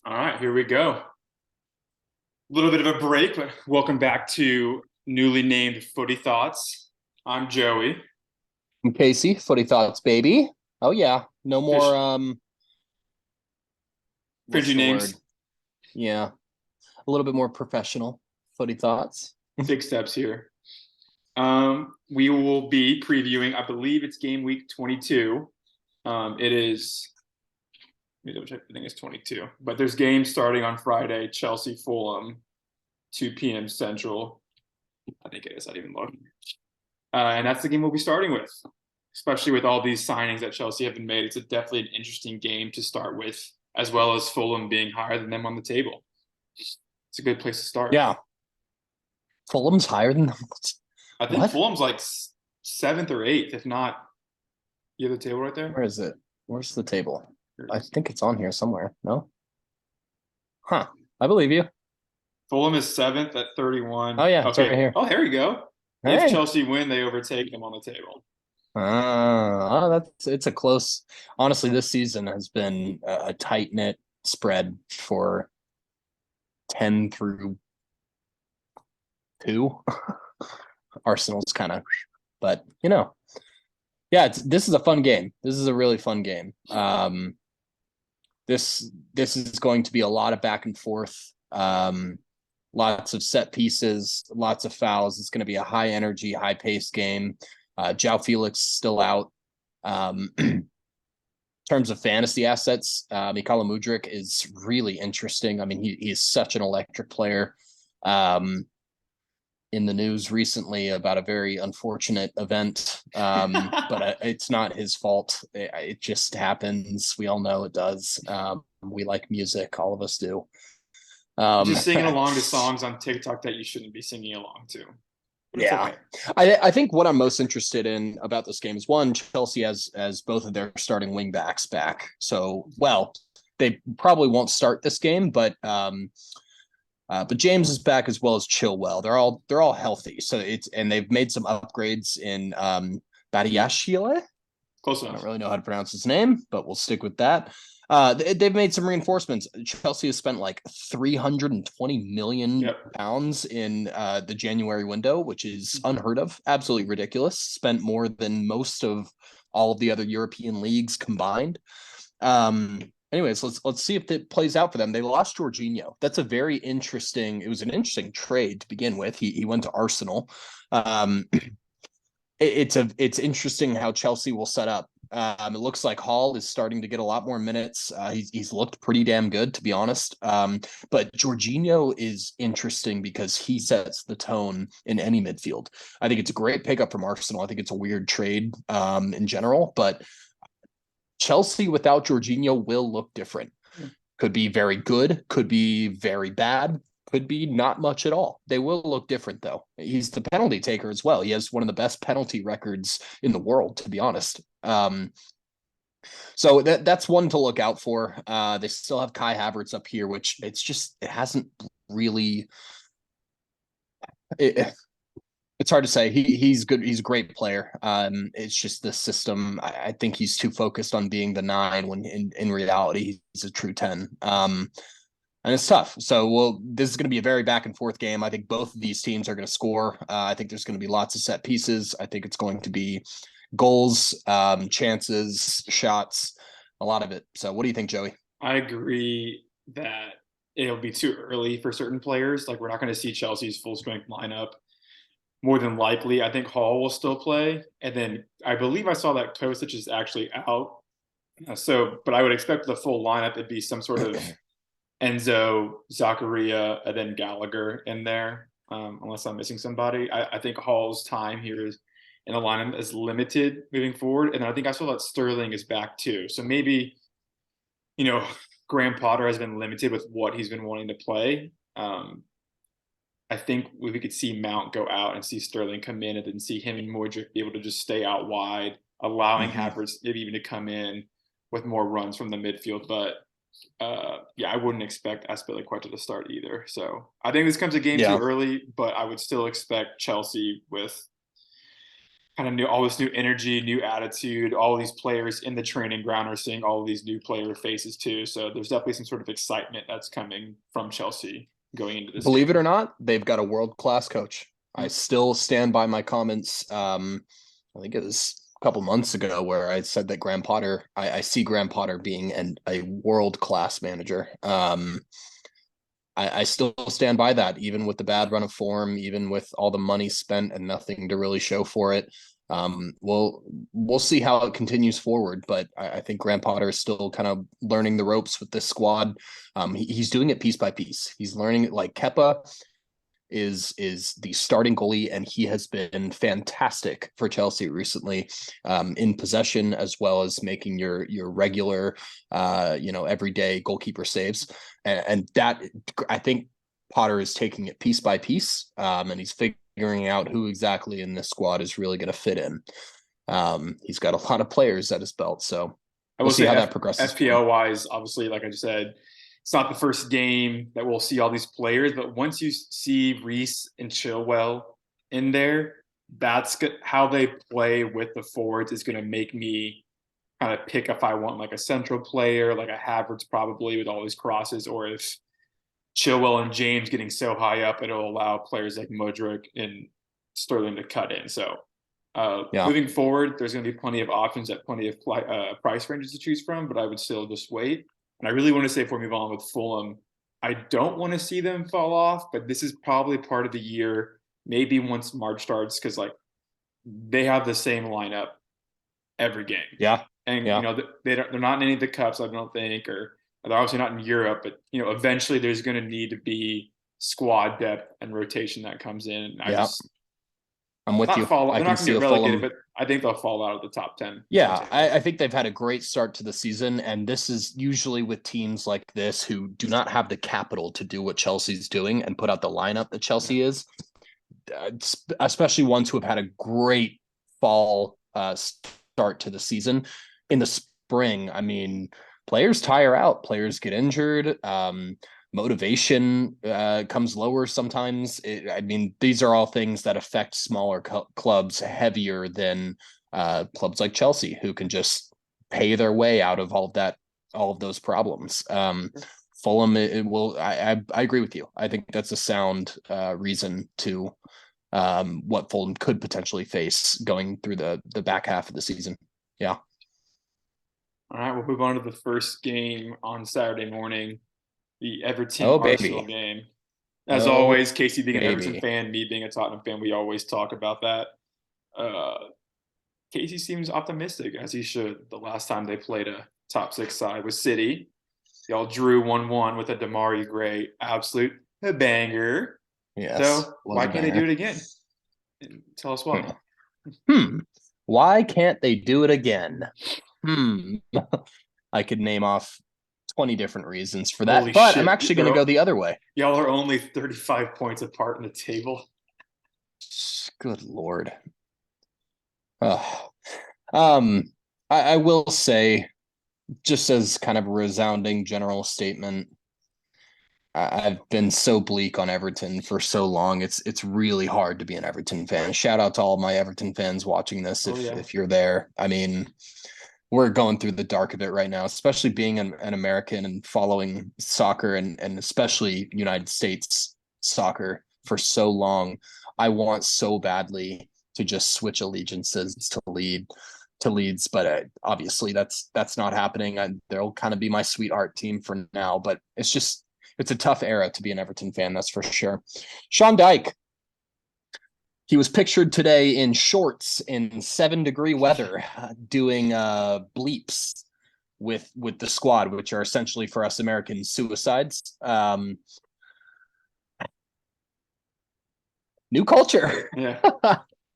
All right, here we go. A little bit of a break, but welcome back to newly named Footy Thoughts. I'm Joey. I'm Casey, footy thoughts, baby. Oh yeah. No more Fish, what's cringy the word? names, Yeah. A little bit more professional footy thoughts. big steps here. We will be previewing, I believe it's game week 22. It is, let me double check, I think it's 22. But there's games starting on Friday, Chelsea, Fulham, 2 p.m. Central. I think it is, I didn't even look. And that's the game we'll be starting with, especially with all these signings that Chelsea have been made. It's definitely an interesting game to start with, as well as Fulham being higher than them on the table. It's a good place to start. Yeah. Fulham's higher than them. I think What? Fulham's like seventh or eighth, if not. You have the table right there? Where is it? Where's the table? Here it I is. think it's on here somewhere. No? Huh. I believe you. Fulham is seventh at Oh 31. yeah, it's right Okay. here. Oh, there you go. If Hey. Chelsea win, they overtake them on the table. That's it's a close. Honestly, this season has been a tight knit spread for 10 through 2. Arsenal's kind of, but yeah, this is a fun game. This is a really fun game. This is going to be a lot of back and forth. Lots of set pieces, lots of fouls. It's going to be a high energy, high paced game. Joao Felix still out. In terms of fantasy assets, Mikala Mudrik is really interesting. I mean, he is such an electric player. Um, in the news recently about a very unfortunate event, but it's not his fault. It just happens. We all know it does. We like music, all of us do. Um, Just singing along to songs on TikTok that you shouldn't be singing along to. But it's yeah, okay. I think what I'm most interested in about this game is one, Chelsea has as both of their starting wing backs back. So, well, they probably won't start this game, but James is back as well as Chilwell. They're all healthy. So they've made some upgrades in Badiashile. Close I don't enough. really know how to pronounce his name, but we'll stick with that. They've made some reinforcements. Chelsea has spent like 320 million Yep. pounds in the January window, which is unheard of, absolutely ridiculous. Spent more than most of all of the other European leagues combined. Anyways, let's see if it plays out for them. They lost Jorginho. That's a very interesting. It was an interesting trade to begin with. He went to Arsenal. Um, it's interesting how Chelsea will set up. It looks like Hall is starting to get a lot more minutes. He's looked pretty damn good, to be honest. But Jorginho is interesting because he sets the tone in any midfield. I think it's a great pickup from Arsenal. I think it's a weird trade in general, but Chelsea without Jorginho will look different. Could be very good, could be very bad, could be not much at all. They will look different though. He's the penalty taker as well. He has one of the best penalty records in the world, to be honest. So that's one to look out for. They still have Kai Havertz up here, which it hasn't really. It, it's hard to say. He's good. He's a great player. It's just the system. I think he's too focused on being the 9 when in reality he's a true 10. And it's tough. So, well, this is going to be a very back and forth game. I think both of these teams are going to score. I think there's going to be lots of set pieces. I think it's going to be goals, chances, shots, a lot of it. So, what do you think, Joey? I agree that it'll be too early for certain players. Like we're not going to see Chelsea's full strength lineup. More than likely, I think Hall will still play, and then I believe I saw that Kostic is actually out. But I would expect the full lineup to be some sort of Enzo, Zakaria, and then Gallagher in there, unless I'm missing somebody. I think Hall's time here is in the lineup is limited moving forward, and I think I saw that Sterling is back too. So maybe you know, Graham Potter has been limited with what he's been wanting to play. I think we could see Mount go out and see Sterling come in, and then see him and Modric be able to just stay out wide, allowing Mm-hmm. Havertz maybe even to come in with more runs from the midfield. But yeah, I wouldn't expect Azpilicueta to start either. So I think this comes a game too Yeah. early, but I would still expect Chelsea with kind of new, all this new energy, new attitude. All these players in the training ground are seeing all of these new player faces too. So there's definitely some sort of excitement that's coming from Chelsea going into this Believe it or game. not, they've got a world class coach. I Mm. still stand by my comments. I think it was a couple months ago where I said that Graham Potter, I see Graham Potter being a world class manager. I still stand by that, even with the bad run of form, even with all the money spent and nothing to really show for it. We'll see how it continues forward, but I think Graham Potter is still kind of learning the ropes with this squad. He's doing it piece by piece. He's learning it. Like Kepa is the starting goalie, and he has been fantastic for Chelsea recently, in possession as well as making your regular, everyday goalkeeper saves, and that I think Potter is taking it piece by piece, and he's figuring out who exactly in this squad is really going to fit in. He's got a lot of players at his belt, so I we'll will see say how that progresses for him. FPL wise, obviously, like I just said, it's not the first game that we'll see all these players, but once you see Reese and Chilwell in there, that's how they play with the forwards is going to make me kind of pick if I want like a central player, like a Havertz probably with all these crosses, or if Chilwell and James getting so high up, it'll allow players like Modric and Sterling to cut in. So Yeah, moving forward, there's going to be plenty of options at plenty of price ranges to choose from, but I would still just wait. And I really want to say before we move on with Fulham, I don't want to see them fall off, but this is probably part of the year, maybe once March starts, because like they have the same lineup every game, yeah, and yeah. they're not in any of the cups, I don't think, or they're obviously not in Europe. But eventually there's going to need to be squad depth and rotation that comes in. And I Yeah, just I'm with not you. fall. I They're can not going to see get a relegated, Fulham. but I think they'll fall out of the top 10 of the Yeah, table. I think they've had a great start to the season, and this is usually with teams like this who do not have the capital to do what Chelsea's doing and put out the lineup that Yeah. Chelsea is, especially ones who have had a great fall start to the season. In the spring, I mean, players tire out, players get injured, motivation comes lower sometimes. I mean, these are all things that affect smaller clubs heavier than clubs like Chelsea, who can just pay their way out of all of those problems. Fulham, it will. I agree with you. I think that's a sound reason to what Fulham could potentially face going through the back half of the season. Yeah. All right, we'll move on to the first game on Saturday morning, the Everton Oh Arsenal baby. game. As Oh always, Casey being an Everton baby. fan, me being a Tottenham fan, we always talk about that. Uh, Casey seems optimistic, as he should. The last time they played a top six side was City. Y'all drew 1-1 with a Damari Gray absolute banger. Yes, So was why a can't they do banger. it again? And tell us why. Hmm. Why can't they do it again? Hmm. I could name off 20 different reasons for Holy that, but I'm shit. actually going to go the other way. Y'all are only 35 points apart in the table. Good Lord. Oh. Um, I will say, just as kind of a resounding general statement, I've been so bleak on Everton for so long. It's really hard to be an Everton fan. Shout out to all my Everton fans watching this Oh, yeah. if you're there. I mean, we're going through the dark of it right now, especially being an American and following soccer and especially United States soccer for so long. I want so badly to just switch allegiances to Leeds, but obviously that's not happening. They'll kind of be my sweetheart team for now, but it's a tough era to be an Everton fan, that's for sure. Sean Dyke, he was pictured today in shorts in 7-degree weather, doing bleeps with the squad, which are essentially for us Americans suicides. New culture, Yeah.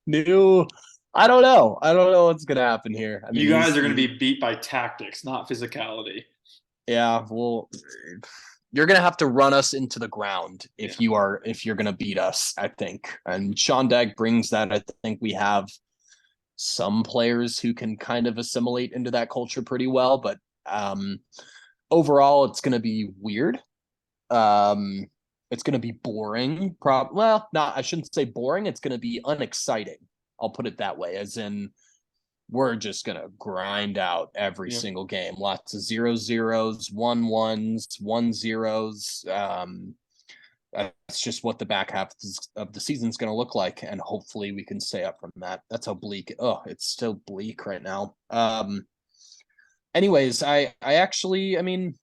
new. I don't know what's gonna happen here. I mean, You guys are going to be beat by tactics, not physicality. yeah. Well, you're gonna have to run us into the ground Yeah. if you're gonna beat us. I think, and Sean Dyke brings that. I think we have some players who can kind of assimilate into that culture pretty well, but overall, it's going to be weird. Um, it's going to be boring. Well, not I shouldn't say boring. It's going to be unexciting. I'll put it that way, as in we're just gonna grind out every Yeah. single game. Lots of 0-0s, 1-1s, 1-0s. That's just what the back half of the season is going to look like, and hopefully we can stay up from that. That's how bleak. Oh, it's still bleak right now. Anyways, I actually, I mean,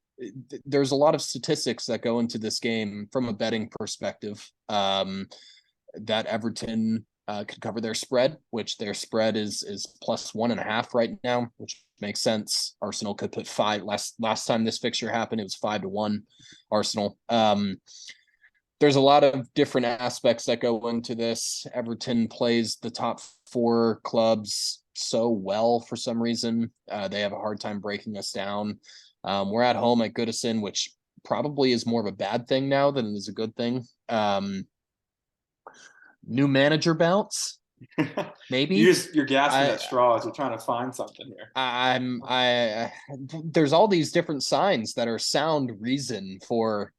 there's a lot of statistics that go into this game from a betting perspective. That Everton could cover their spread, which their spread is +1.5 right now, which makes sense. Arsenal could put 5. Last time this fixture happened, it was 5-1 Arsenal. There's a lot of different aspects that go into this. Everton plays the top 4 clubs so well for some reason. They have a hard time breaking us down. We're at home at Goodison, which probably is more of a bad thing now than it is a good thing. New manager bounce, maybe. You're gasping at straws. You're trying to find something here. There's all these different signs that are sound reason for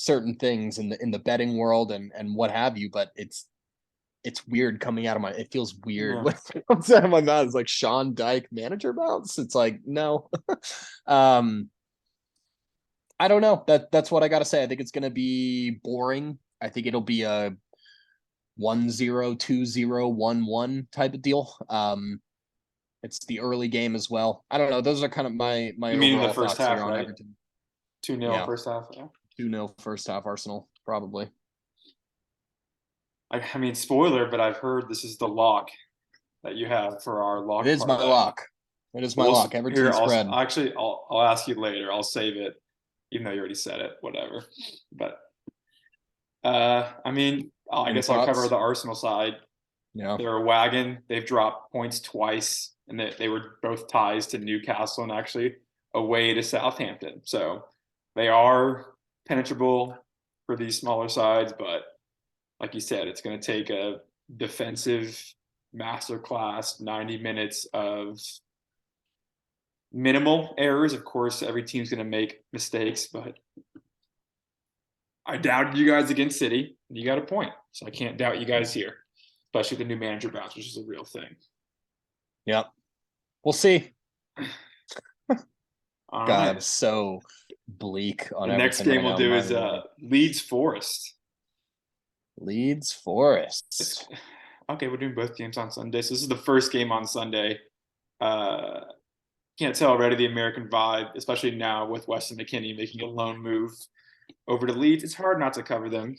certain things in the betting world and what have you, but it's weird coming out of my, it feels weird Yeah. when it comes out of my mouth. It's like Sean Dyche manager bounce. It's like, no. I don't know. That's what I gotta say. I think it's gonna be boring. I think it'll be a 1-0, 2-0, 1-1 type of deal. It's the early game as well. I don't know. Those are kind of my You mean in the overall first thoughts half, here on right? Everton. 2-0 Yeah. first half. Yeah. 2-0 first half Arsenal, probably. I mean, spoiler, but I've heard this is the lock that you have for our It lock is my parlay. lock. It is my lock. Everton spread. I'll ask you later. I'll save it, even though you already said it. Whatever. But I mean, I Any guess I'll cover thoughts? the Arsenal side. Yeah. They're a wagon. They've dropped points twice, and they were both ties to Newcastle and actually away to Southampton. So they are penetrable for these smaller sides, but like you said, it's going to take a defensive masterclass, 90 minutes of minimal errors. Of course, every team's going to make mistakes, but I doubted you guys against City. You got a point, so I can't doubt you guys here, especially the new manager bounce, which is a real thing. Yep. We'll see. All God, right. I'm so bleak on The next Everton game right we'll now. do is Leeds Forest. Leeds Forest. Okay, we're doing both games on Sunday. So this is the first game on Sunday. Can't tell already the American vibe, especially now with Weston McKennie making a lone move over to Leeds. It's hard not to cover them,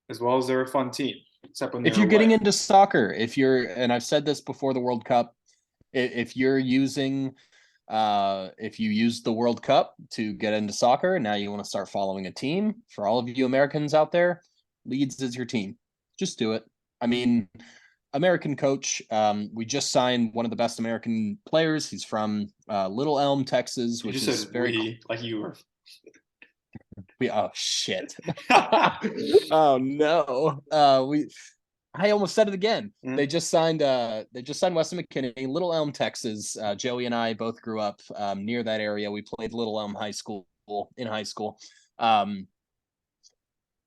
as well as they're a fun team, except when they're If you're away. getting into soccer, and I've said this before the World Cup, if you're using if you use the World Cup to get into soccer, now you want to start following a team. For all of you Americans out there, Leeds is your team. Just do it. I mean, American coach. We just signed one of the best American players. He's from Little Elm, Texas, You which just is said very we, like you were. oh shit. Oh no. I almost said it again. They just signed Weston McKennie, Little Elm, Texas. Joey and I both grew up near that area. We played Little Elm High School in high school.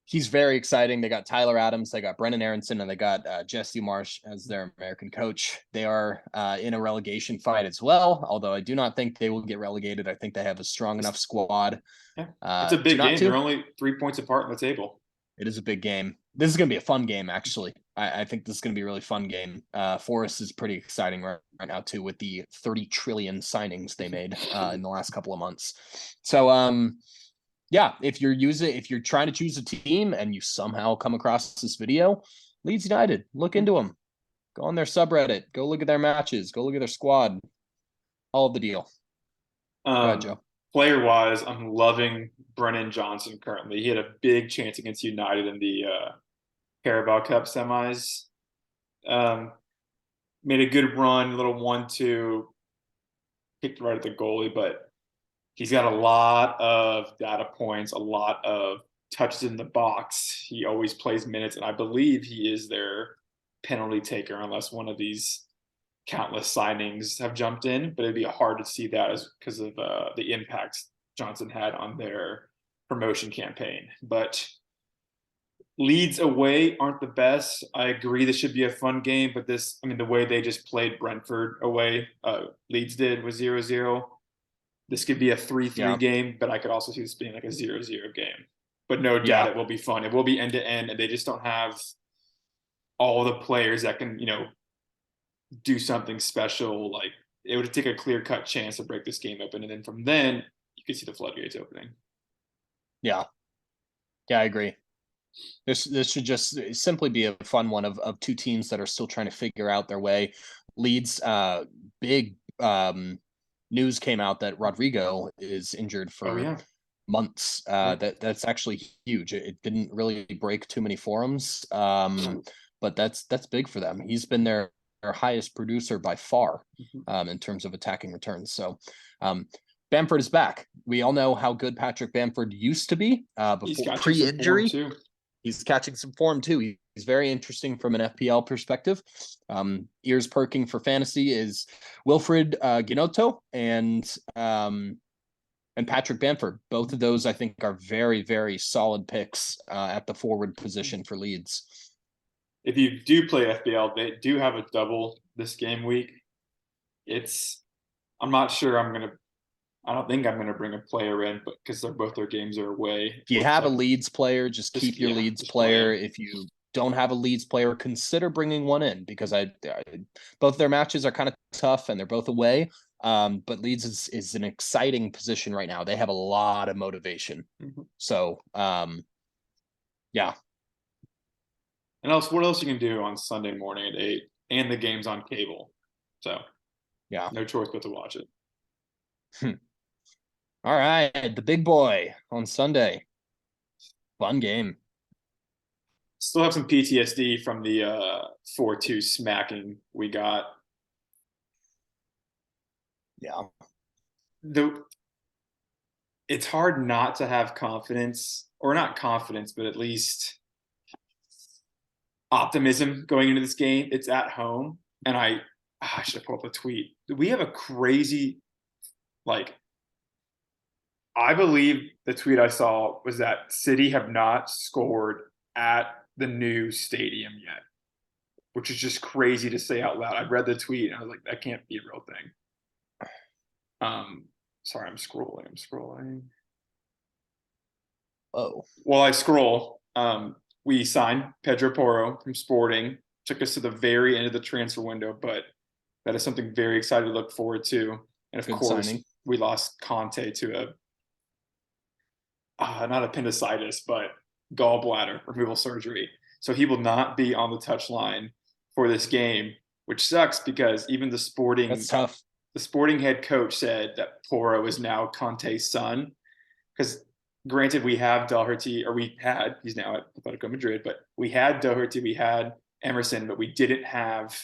He's very exciting. They got Tyler Adams, they got Brendan Aronson, and they got Jesse Marsh as their American coach. They are in a relegation fight as well, although I do not think they will get relegated. I think they have a strong enough squad. Yeah. It's a big game. To. They're only 3 points apart on the table. It is a big game. This is going to be a fun game, actually. I think this is going to be a really fun game. Forest is pretty exciting right now, too, with the 30 trillion signings they made in the last couple of months. So, yeah, if you're trying to choose a team and you somehow come across this video, Leeds United, look into them. Go on their subreddit. Go look at their matches. Go look at their squad. All of the deal. Go ahead, Joe. Player-wise, I'm loving Brennan Johnson currently. He had a big chance against United in the Carabao Cup semis. Made a good run, a little 1-2, kicked right at the goalie, but he's got a lot of data points, a lot of touches in the box. He always plays minutes, and I believe he is their penalty taker unless one of these countless signings have jumped in, but it'd be hard to see that because of the impact Johnson had on their promotion campaign. But Leeds away aren't the best. I agree this should be a fun game, but the way they just played Brentford away, Leeds did was 0-0. This could be a 3-3 Yeah. game, but I could also see this being like a 0-0 game. But no doubt Yeah. it will be fun. It will be end to end, and they just don't have all the players that can, do something special. Like it would take a clear cut chance to break this game open, and then from then you can see the floodgates opening. Yeah. Yeah, I agree. This should just simply be a fun one of two teams that are still trying to figure out their way. Leeds, big news came out that Rodrigo is injured Oh for yeah, months. yeah. That's actually huge. It didn't really break too many forums, but that's big for them. He's been their highest producer by far in terms of attacking returns. So Bamford is back. We all know how good Patrick Bamford used to be He's before catching some form pre-injury. too. He's catching some form too. He's very interesting from an FPL perspective. Ears perking for fantasy is Wilfred Ginotto and Patrick Bamford. Both of those, I think, are very, very solid picks at the forward position for Leeds. If you do play FPL, they do have a double this game week. I'm not sure I don't think I'm gonna bring a player in, but because both their games are away. If you Looks have a like Leeds player, just keep your Leeds just play player. him. If you don't have a Leeds player, consider bringing one in because both their matches are kind of tough and they're both away. But Leeds is an exciting position right now. They have a lot of motivation. So yeah. And what else you can do on Sunday morning at 8, and the game's on cable. So Yeah. no choice but to watch it. All right, the big boy on Sunday. Fun game. Still have some PTSD from the 4-2 smacking we got. Yeah. It's hard not to have confidence, or not confidence, but at least optimism going into this game. It's at home, and I should have pulled up a tweet. We have a crazy, like, I believe the tweet I saw was that City have not scored at the new stadium yet, which is just crazy to say out loud. I read the tweet and I was like, that can't be a real thing. Sorry, I'm scrolling. Oh. While I scroll, we signed Pedro Porro from Sporting. Took us to the very end of the transfer window, but that is something very exciting to look forward to. And of Good course, signing. we lost Conte to not appendicitis, but gallbladder removal surgery. So he will not be on the touchline for this game, which sucks because even That's tough. The Sporting head coach said that Porro is now Conte's son. Because granted, we have Doherty, or he's now at Atletico Madrid, but we had Doherty, we had Emerson, but we didn't have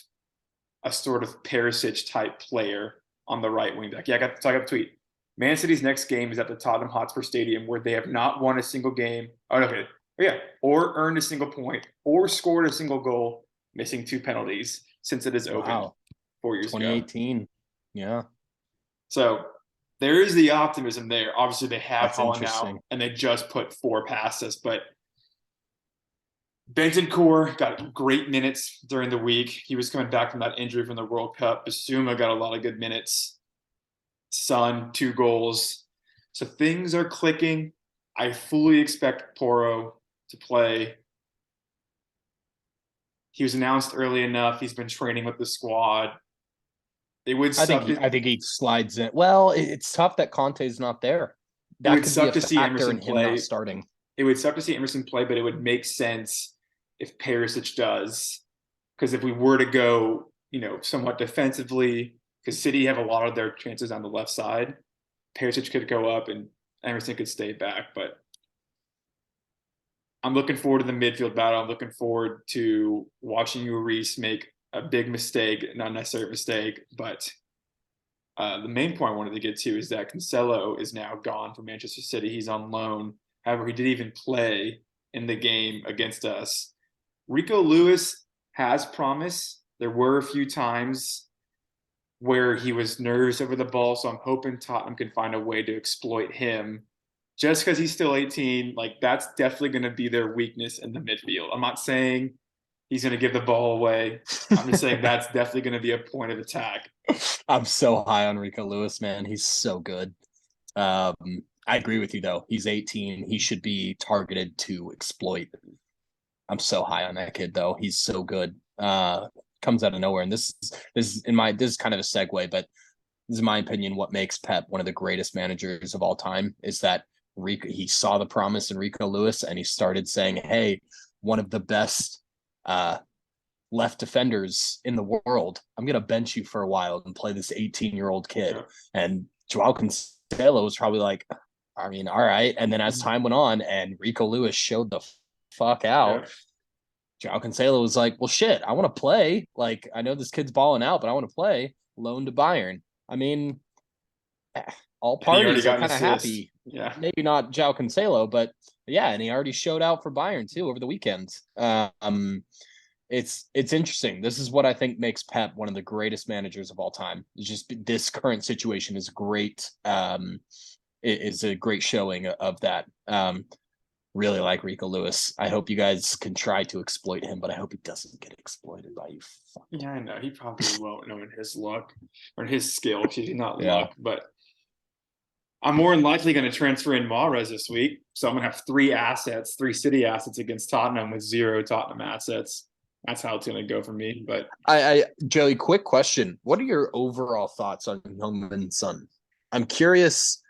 a sort of Perisic type player on the right wing back. Yeah, I got the tweet. Man City's next game is at the Tottenham Hotspur Stadium, where they have not won a single game. Oh, okay. Yeah, or earned a single point, or scored a single goal, missing 2 penalties since it is opened 4 years ago. 2018. Yeah. So there is the optimism there. Obviously, they have Holland now, and they just put 4 past us. But Bentancur got great minutes during the week. He was coming back from that injury from the World Cup. Basuma got a lot of good minutes. Son, 2 goals. So things are clicking. I fully expect Porro to play. He was announced early enough. He's been training with the squad. I think he slides in. Well, it's tough that Conte's not there. That could be a factor in him not starting. It would suck to see Emerson play, but it would make sense if Perisic does. Because if we were to go, somewhat defensively, because City have a lot of their chances on the left side, Perisic could go up and Emerson could stay back. But I'm looking forward to the midfield battle. I'm looking forward to watching Reece make a big mistake, not necessarily a mistake, but the main point I wanted to get to is that Cancelo is now gone from Manchester City. He's on loan. However, he didn't even play in the game against us. Rico Lewis has promise. There were a few times where he was nervous over the ball, so I'm hoping Tottenham can find a way to exploit him. just because he's still 18, like that's definitely going to be their weakness in the midfield. I'm not saying he's going to give the ball away. I'm just saying that's definitely going to be a point of attack. I'm so high on Rico Lewis, man. He's so good. I agree with you though. He's 18. He should be targeted to exploit. I'm so high on that kid though. He's so good. Comes out of nowhere. And this is kind of a segue, but this is my opinion. What makes Pep one of the greatest managers of all time is that he saw the promise in Rico Lewis and he started saying, "Hey, one of the best left defenders in the world. I'm going to bench you for a while and play this 18-year-old kid." Yeah. And Joao Cancelo was probably like, I mean, all right. And then as time went on and Rico Lewis showed the fuck out, Yeah. Joao Cancelo was like, well, shit, I want to play. Like, I know this kid's balling out, but I want to play. Loan to Bayern. I mean, all And he already parties are got an kind of assist. happy. Yeah. Maybe not Joao Cancelo, but yeah, and he already showed out for Bayern too over the weekend. It's interesting. This is what I think makes Pep one of the greatest managers of all time. It's just this current situation is great. It is a great showing of that. Really like Rico Lewis. I hope you guys can try to exploit him, but I hope he doesn't get exploited by you. Yeah, I know. He probably won't know in his luck or in his skill. He's not Yeah. luck, but I'm more than likely going to transfer in Mahrez this week. So I'm going to have three City assets against Tottenham with 0 Tottenham assets. That's how it's going to go for me. But Joey, quick question. What are your overall thoughts on Heung-min Son? I'm curious.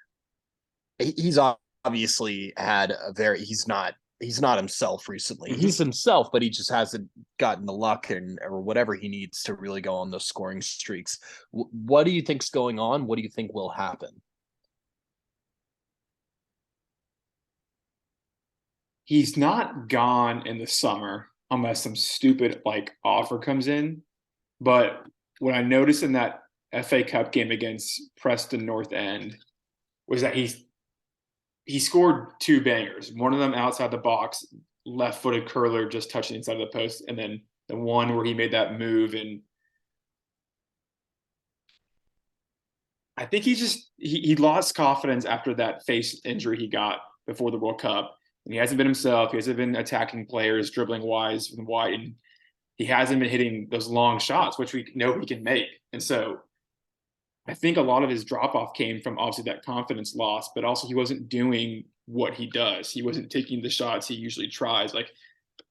He's obviously had a very, he's not himself recently. He's himself, but he just hasn't gotten the luck or whatever he needs to really go on those scoring streaks. What do you think's going on? What do you think will happen? he's not gone in the summer unless some stupid like offer comes in. But what I noticed in that FA Cup game against Preston North End was that he scored 2 bangers. One of them outside the box, left-footed curler just touching the inside of the post, and then the one where he made that move. And I think he lost confidence after that face injury he got before the World Cup. And he hasn't been himself. He hasn't been attacking players, dribbling wise and wide, and he hasn't been hitting those long shots, which we know he can make. And so I think a lot of his drop off came from obviously that confidence loss, but also he wasn't doing what he does. He wasn't taking the shots he usually tries. Like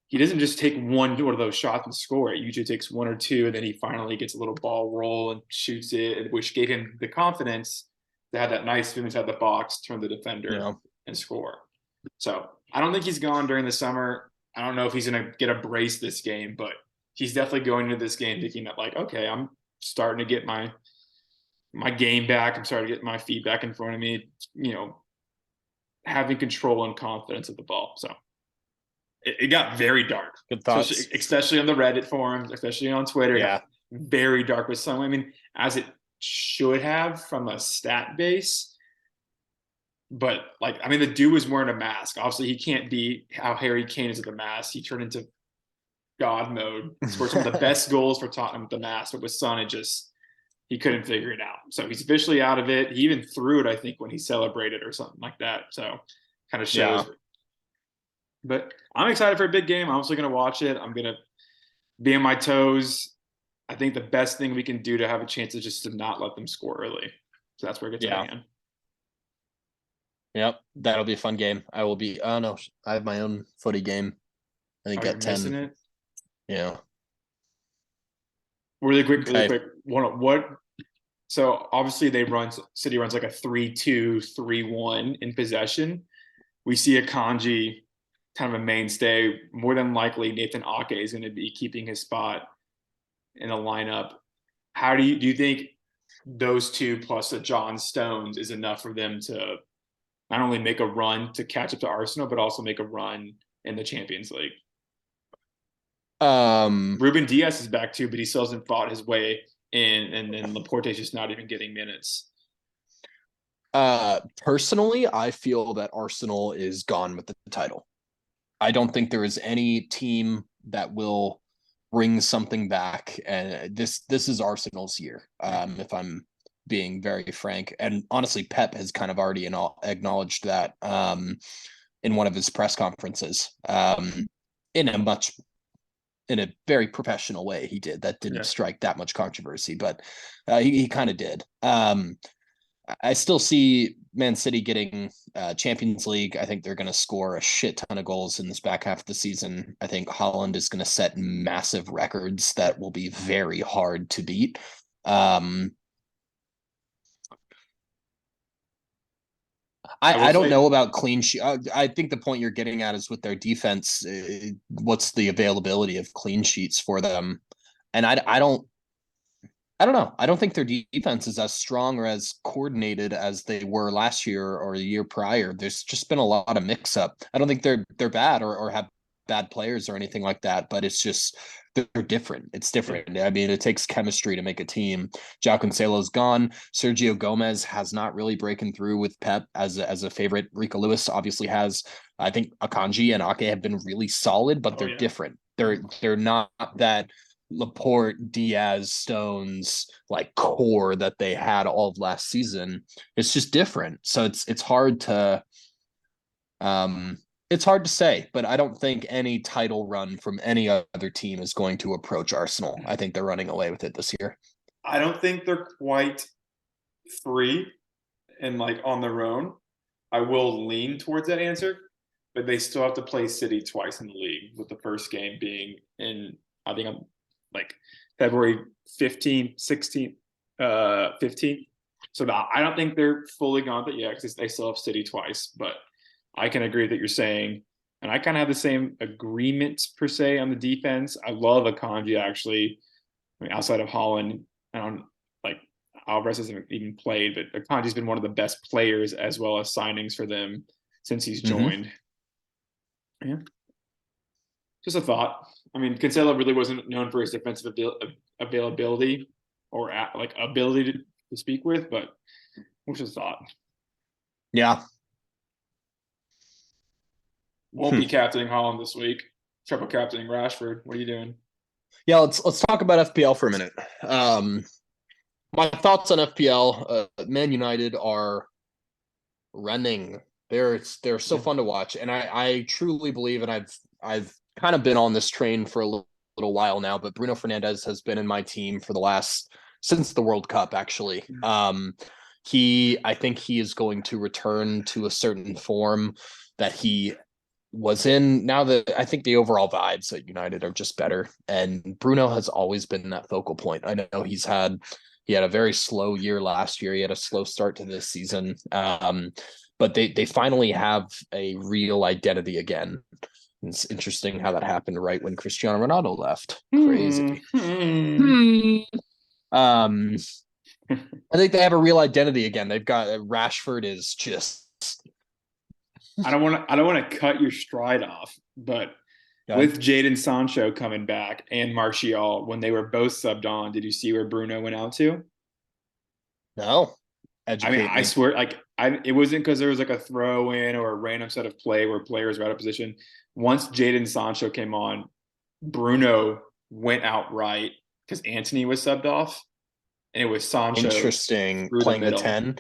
he doesn't just take one of those shots and score it. He usually takes 1 or 2, and then he finally gets a little ball roll and shoots it, which gave him the confidence to have that nice swim inside the box, turn the defender, and score. So I don't think he's gone during the summer. I don't know if he's going to get a brace this game, but he's definitely going into this game thinking that like, okay, I'm starting to get my game back. I'm starting to get my feet back in front of me, having control and confidence of the ball. So it got very dark. Good thoughts. Especially on the Reddit forums, especially on Twitter. Yeah. Very dark with some. I mean, as it should have from a stat base. But like, I mean, the dude was wearing a mask. Obviously, he can't be how Harry Kane is with the mask. He turned into God mode. Scored some of the best goals for Tottenham with the mask, but with Son, he couldn't figure it out. So he's officially out of it. He even threw it, I think, when he celebrated or something like that. So kind of shows. Yeah. But I'm excited for a big game. I'm also going to watch it. I'm going to be on my toes. I think the best thing we can do to have a chance is just to not let them score early. So that's where it gets out of hand. Yep, that'll be a fun game. I will be. Oh no, I have my own footy game. I think at 10. Missing it? Yeah. Really quick. What? So obviously City runs like a 3-2-3-1 in possession. We see Akanji kind of a mainstay. More than likely, Nathan Ake is going to be keeping his spot in the lineup. How do you think those two plus a John Stones is enough for them to not only make a run to catch up to Arsenal, but also make a run in the Champions League? Ruben Diaz is back too, but he still hasn't fought his way in, and then Laporte's just not even getting minutes. Personally, I feel that Arsenal is gone with the title. I don't think there is any team that will bring something back, and this is Arsenal's year. If I'm being very frank. And honestly, Pep has kind of already acknowledged that in one of his press conferences in a much in a very professional way. He did that didn't Yeah. strike that much controversy, but he kind of did. I still see Man City getting Champions League. I think they're going to score a shit ton of goals in this back half of the season. I think Holland is going to set massive records that will be very hard to beat. I don't know about clean sheet. I think the point you're getting at is with their defense. What's the availability of clean sheets for them? And I don't know. I don't think their defense is as strong or as coordinated as they were last year or the year prior. There's just been a lot of mix up. I don't think they're bad or have bad players or anything like that, but it's just they're different. It's different. I mean, it takes chemistry to make a team. João Cancelo's gone. Sergio Gomez has not really breaking through with Pep as a favorite. Rico Lewis obviously has. I think Akanji and Ake have been really solid, but they're different. They're not that Laporte, Diaz, Stones, like core that they had all of last season. It's just different. So it's hard to say, but I don't think any title run from any other team is going to approach Arsenal. I think they're running away with it this year. I don't think they're quite free and like on their own. I will lean towards that answer, but they still have to play City twice in the league, with the first game being in, I think I'm like February 15th, 16th, 15th. So I don't think they're fully gone, but yeah, because they still have City twice. But I can agree that you're saying, and I kind of have the same agreement per se on the defense. I love Akanji actually. I mean, outside of Holland, I don't like Alvarez hasn't even played, but Akanji's been one of the best players as well as signings for them since he's joined. Yeah. Just a thought. I mean, Cancelo really wasn't known for his defensive availability or like ability to speak with, but which is a thought. Yeah. Won't be captaining Holland this week. Triple captaining Rashford. What are you doing? Yeah, let's talk about FPL for a minute. My thoughts on FPL. Man United are running. They're so fun to watch, and I truly believe, and I've kind of been on this train for a little while now, but Bruno Fernandes has been in my team for the last since the World Cup, actually. I think he is going to return to a certain form that he was in. Now that I think the overall vibes at United are just better, and Bruno has always been that focal point. I know he had a very slow year last year. He had a slow start to this season. But they finally have a real identity again. It's interesting how that happened right when Cristiano Ronaldo left. Crazy. I think they have a real identity again. They've got Rashford is just. I don't want to cut your stride off, but with Jadon Sancho coming back and Martial, when they were both subbed on, did you see where Bruno went out to? No. I swear, like it wasn't because there was like a throw in or a random set of play where players were out of position. Once Jadon Sancho came on, Bruno went out right because Antony was subbed off, and it was Sancho. Interesting, playing the 10.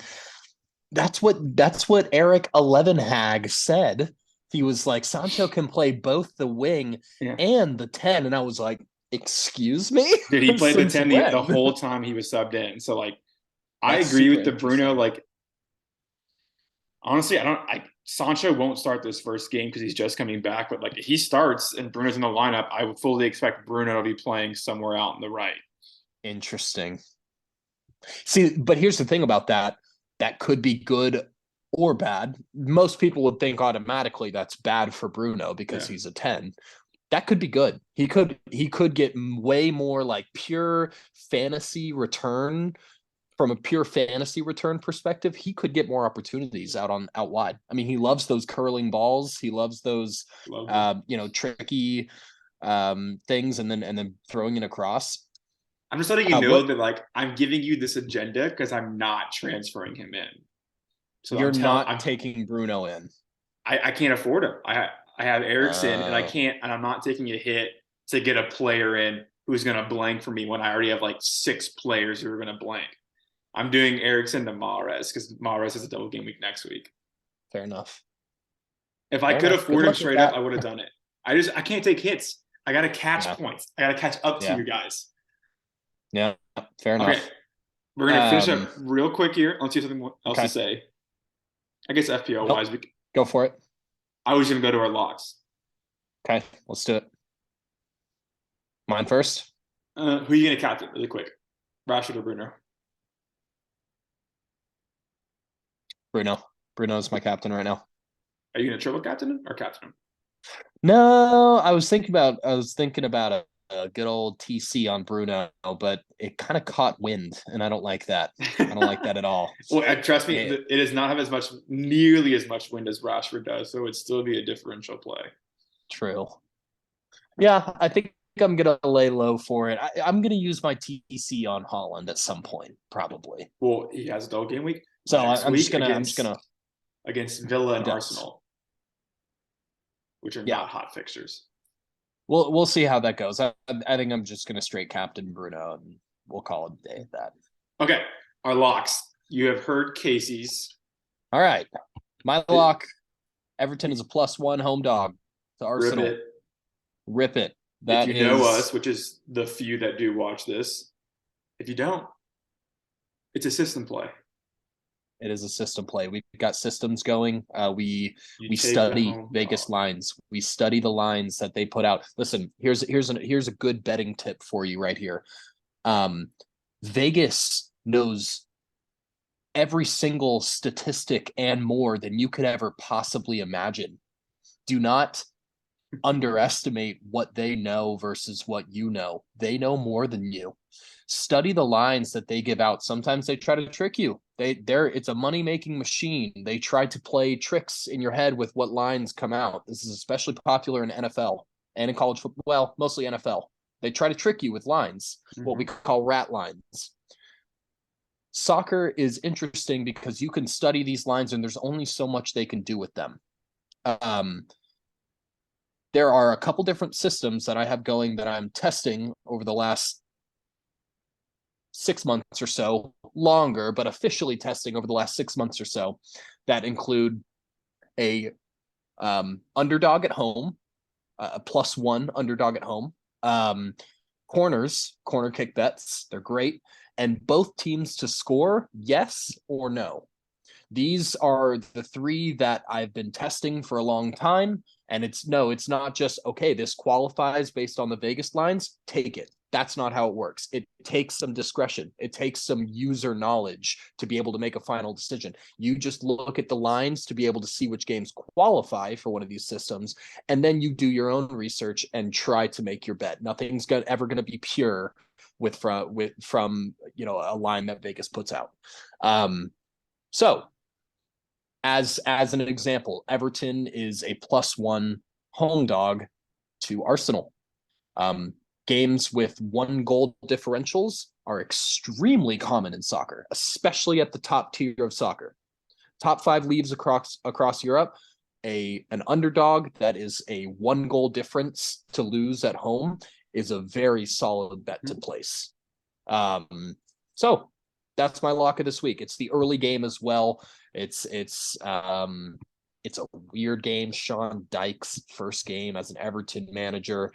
That's what Eric Elevenhag said. He was like, Sancho can play both the wing and the 10, and I was like, excuse me? Dude, he played the 10 the whole time he was subbed in. So like, I agree with the Bruno. Like, honestly, Sancho won't start this first game because he's just coming back. But like, if he starts and Bruno's in the lineup, I would fully expect Bruno to be playing somewhere out on the right. Interesting. See, but here's the thing about that. That could be good or bad. Most people would think automatically that's bad for Bruno because he's a 10. That could be good. He could get way more like pure fantasy return. From a pure fantasy return perspective, he could get more opportunities out wide. I mean, he loves those curling balls. He loves those, tricky things, and then throwing it across. I'm just letting you know that like I'm giving you this agenda because I'm not transferring him in. So you're not taking Bruno in. I can't afford him. I have Ericsson, and I'm not taking a hit to get a player in who's going to blank for me when I already have like 6 players who are going to blank. I'm doing Erickson to Mahrez because Mahrez has a double game week next week. Fair enough. If I Fair could enough. Good afford him luck with straight up, that. I would have done it. I can't take hits. I got to catch Yeah. points. I got to catch up to Yeah. you guys. Yeah. Fair Okay, enough. we're gonna finish up real quick here. Let's see something else to Okay. say. I guess FPL Nope. wise, Go for it. I was gonna go to our locks. Okay. Let's do it. Mine first. Who are you gonna captain really quick? Rashford or Bruno? Bruno. Bruno's my captain right now. Are you gonna triple captain him or captain him? No, I was thinking about a good old TC on Bruno, but it kind of caught wind, and I don't like that. I don't like that at all. Well, trust me, It, it does not have nearly as much wind as Rashford does, so it'd still be a differential play. true. Yeah, I think I'm gonna lay low for it. I'm gonna use my TC on Holland at some point, probably. Well, he has a double game week So next I'm just week gonna against Villa he and does. Arsenal, which are Yeah. not hot fixtures. We'll see how that goes. I think I'm just gonna straight captain Bruno, and we'll call it a day at that. Okay, our locks. You have heard Casey's. All right, my lock. Everton is a +1 home dog to Arsenal. Rip it. Rip it. If That you know us, which is the few that do watch this, if you don't, it's a system play. It is a system play. We've got systems going. We You study Vegas lines. We study the lines that they put out. Listen, here's a good betting tip for you right here. Vegas knows every single statistic and more than you could ever possibly imagine. Do not underestimate what they know versus what you know. They know more than you. Study the lines that they give out. Sometimes they try to trick you. It's a money-making machine. They try to play tricks in your head with what lines come out. This is especially popular in NFL and in college football. Well, mostly NFL. They try to trick you with lines, what we call rat lines. Soccer is interesting because you can study these lines and there's only so much they can do with them. There are a couple different systems that I have going that I'm testing over the last 6 months or so, longer, but officially testing over the last 6 months or so, that include a underdog at home, a +1 underdog at home, corner kick bets, they're great, and both teams to score, yes or no. These are the three that I've been testing for a long time. And it's not just, okay, this qualifies based on the Vegas lines, take it. That's not how it works. It takes some discretion. It takes some user knowledge to be able to make a final decision. You just look at the lines to be able to see which games qualify for one of these systems. And then you do your own research and try to make your bet. Nothing's ever going to be pure from a line that Vegas puts out. So as an example, Everton is a +1 home dog to Arsenal. Games with 1 goal differentials are extremely common in soccer, especially at the top tier of soccer. Top 5 leagues across Europe, an underdog that is a 1 goal difference to lose at home is a very solid bet to place. So that's my lock of this week. It's the early game as well. It's a weird game. Sean Dyche's first game as an Everton manager.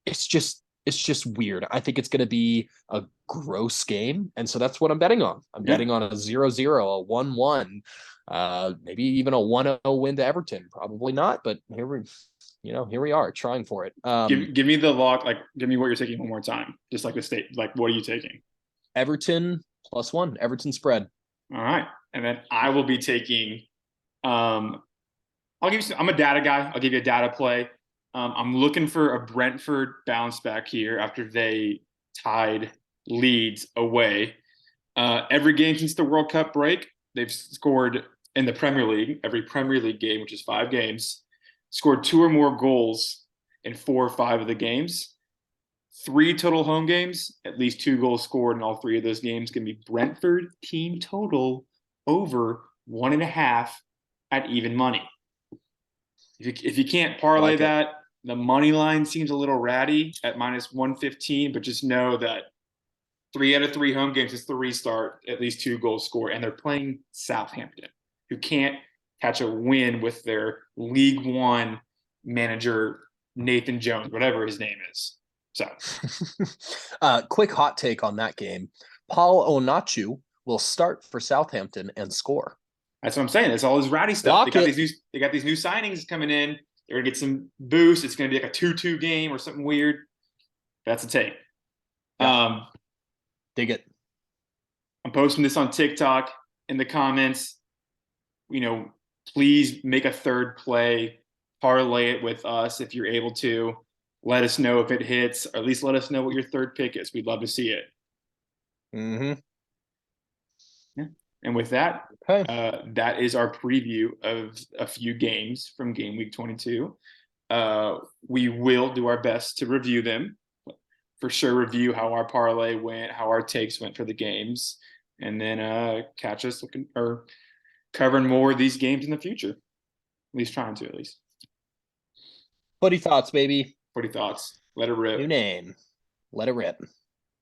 It's just weird. I think it's going to be a gross game, and so that's what I'm betting on. I'm betting on a 0-0, a 1-1, maybe even a 1-0 win to Everton. Probably not, but here we are trying for it. Give me the lock. Give me what you're taking one more time. Just like the state. What are you taking? Everton +1. Everton spread. All right, and then I will be taking. I'll give you. I'm a data guy. I'll give you a data play. I'm looking for a Brentford bounce back here after they tied Leeds away. Every game since the World Cup break, they've scored in the Premier League. Every Premier League game, which is 5 games, scored 2 or more goals in 4 or 5 of the games. 3 total home games, at least 2 goals scored in all 3 of those games. Can be Brentford team total over 1.5 at even money. If you can't parlay that, the money line seems a little ratty at -115, but just know that 3 out of 3 home games is the restart, at least 2 goals scored, and they're playing Southampton, who can't catch a win with their League One manager Nathan Jones, whatever his name is. So, quick hot take on that game: Paul Onachu will start for Southampton and score. that's what I'm saying. It's all this rowdy stuff. Lock it. They got these new signings coming in. They're gonna get some boost. It's gonna be like a 2-2 game or something weird. That's a take. Yeah. Dig it. I'm posting this on TikTok in the comments. You know, please make a third play, parlay it with us if you're able to. Let us know if it hits, or at least let us know what your third pick is. We'd love to see it. Mm-hmm. Yeah. And with that, Okay. that is our preview of a few games from game week 22. We will do our best to review them. For sure, review how our parlay went, how our takes went for the games, and then catch us looking or covering more of these games in the future. At least trying to, at least. Buddy thoughts, baby. What are your thoughts? Let it New rip. name. Let it rip.